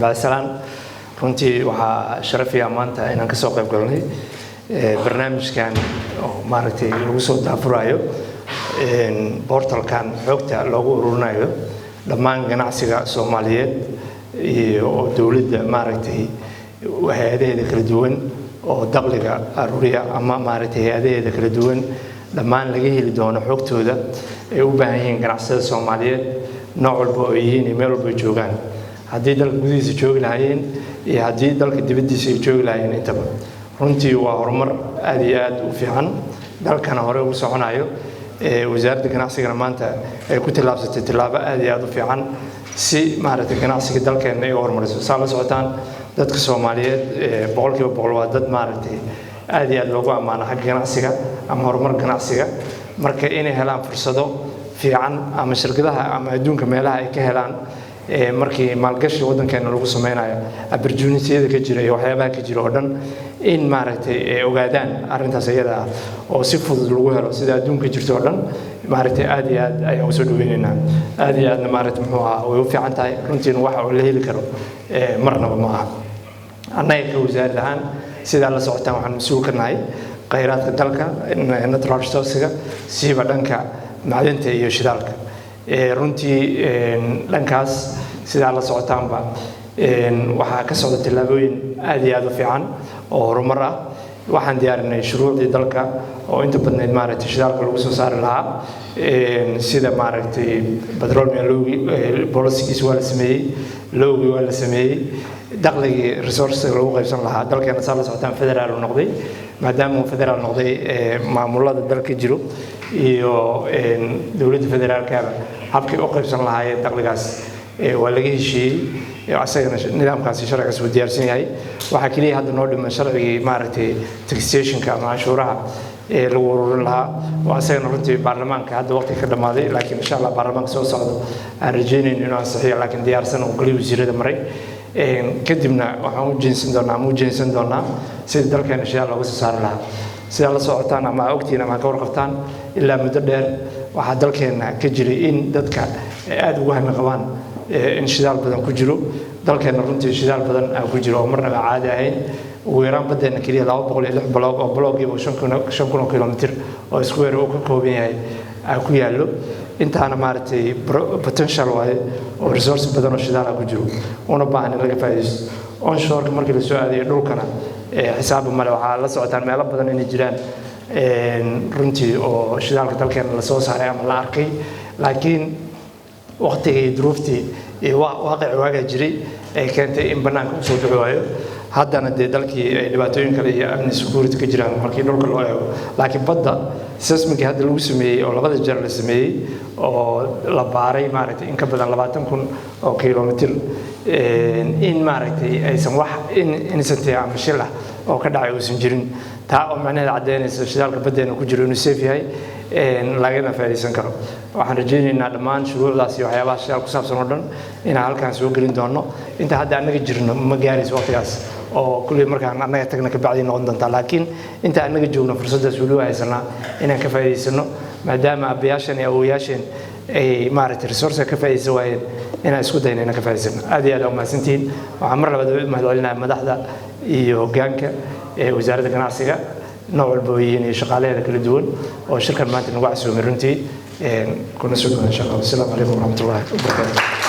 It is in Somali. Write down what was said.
بعسلان runtii waxaa sharaf iyo amaanta inaan ka soo qayb galnay barnaamijkan oo maaragtay lagu soo daafurayo portalkan xogta loogu ururinayo dhammaan ganacsiga Soomaaliyeed iyo dawladda maaragtay hay'adaha kala duwan oo dakhliga aruuriya ama maaragtay hay'adaha kala duwan dhammaan laga heli doono xogtooda ee u baahan yihiin ganacsiga Soomaaliyeed nooc walba oo yihiin meel walba joogaan haddii dalka gudihiisa joogi lahaayeen iyo haddii dalka dibaddiisa ay joogi lahaayeen intaba runtii waa horumar aad iyo aad u fiican dalkana hore ugu soconayo wasaaradda ganacsiga maanta ay ku tilaabsatay tilaabo aad iyo aad u fiican si maaragtay ganacsiga dalkeena ay horumariso saa la socotaan dadka Soomaaliyeed boqolkiiba boqol waa dad maaragtay aad iyo aad loogu amaano xagga ganacsiga ama horumar ganacsiga marka inay helaan fursado fiican ama shirkadaha ama adduunka meelaha ay ka helaan markii maalgashi wadankeena lagu sameeyo opportunity-yada ka jira iyo waxyaabaha ka jira oo dhan in maaragtay ogaadaan arintaas iyada oo si fudud lagu helo sida adduunka jirto oo dhan maaragtay aad iyo aad ay u soo dhaweynayna aad iyo aad maaragtay muxuu ahaa way u fiican tahay runtii wax oo la heli karo marnaba ma aha annaga ka wasaaradda ahaan sida la socotaan waxaan mas'uul ka nahay kheyraadka dalka natural resources-ga siiba dhanka macdanta iyo shidaalka runtii dhankaas sida la socotaanba waxa ka socda tilaabooyin aad iyo aad u fiican oo horumar ah waxaan diyaarinay shuruucdii dalka oo inta badneed maaragtay shidaalka lagu soo saari lahaa sida maaragtay petroleum policy-giisa waa la sameeyey lowgii waa la sameeyey dakhligii resources lagu qaybsan lahaa dalkeena saa la socotaan federaal uu noqday maadaama uu federaal noqday maamulada dalka jiro iyo dawladda federaalkaaba habkii u qaybsan lahaayeen dakhligaas waa laga heshiiyey asagana nidaamkaasi sharcigaas uu diyaarsan yahay waxa kaliya hadda noo dhiman sharcigii maaragtay taxation-ka ama canshuuraha lagu ururin lahaa oo asagana runtii baarlamaanka hadda waqti ka dhamaaday laakiin insha Allah baarlamaanka soo socdo aan rajeynayno inuu ansixiyo laakiin diyaarsan oo kaliya wasiirada maray kadibna waxaan u jeensan doonaa sida dalkeena insha Allah uga soo saari lahaa sida la socotaan ama ogtiin ama ka warqabtaan ilaa muddo dheer waxa dalkeena ka jiray in dadka aad ugu hami qabaan in shidaal badan ku jiro dalkeena runtii shidaal badan ku jiro oo marnaba caadi ahayn ugu yaraan badeena kaliya 206 block oo blockiiba 5,000 kilomitir oo square uu ka kooban yahay ku yaalo intaana maaragtay potential waaye oo resource badan oo shidaal ku jiro una baahan in laga faa'iideysto onshore markii la soo aadayo dhulkana xisaab male waxa la socotaan meelo badan inay jiraan runtii oo shidaalka dalkeena la soo saaray ama la arkay laakiin waqtigii duruuftii waaqic waaga jiray ay keentay in banaanka u soo bixi waayo haddana dalkii ay dhibaatooyin kale iyo amni security ka jiraan markii dhulka loo eego laakiin badda seismic hadda lagu sameeyay oo labada jeer la sameeyay oo la baaray maaragtay in ka badan 20,000 oo kilomitir in maaragtay aysan wax innocent ama shil ah oo ka dhacay uusan jirin taa oo macnaheedu cadeynaysa shidaalka badeena ku jiro inuu safe yahay lagana faa'iideysan karo waxaan rajeynaynaa dhammaan shuruucdaas iyo waxyaabaha shidaal ku saabsan oo dhan inaan halkaan soo gelin doono inta hadda annaga jirno ma gaarayso waqtigaas oo kulli markaan annaga tagna ka bacdi noqon doonta laakiin inta annaga joogno fursaddaas weli waa haysanaa inaan ka faa'iideysano maadaama abayaashan iyo awoyaashan ay maaragtay resource ka faa'iideysan waayeen inaan isku dayno inaan ka faa'iideysano aad iyo aad u mahadsantihiin waxaan mar labaad u mahadcelinayaa madaxda iyo hoggaanka wasaaradda ganacsiga nooc walba iyo shaqaalaha kala duwan oo shirkan maanta nagu casuumay runtii kuna soo dhawaad insha Allah. Assalaamu alaykum wa rahmatullahi wa barakatuh.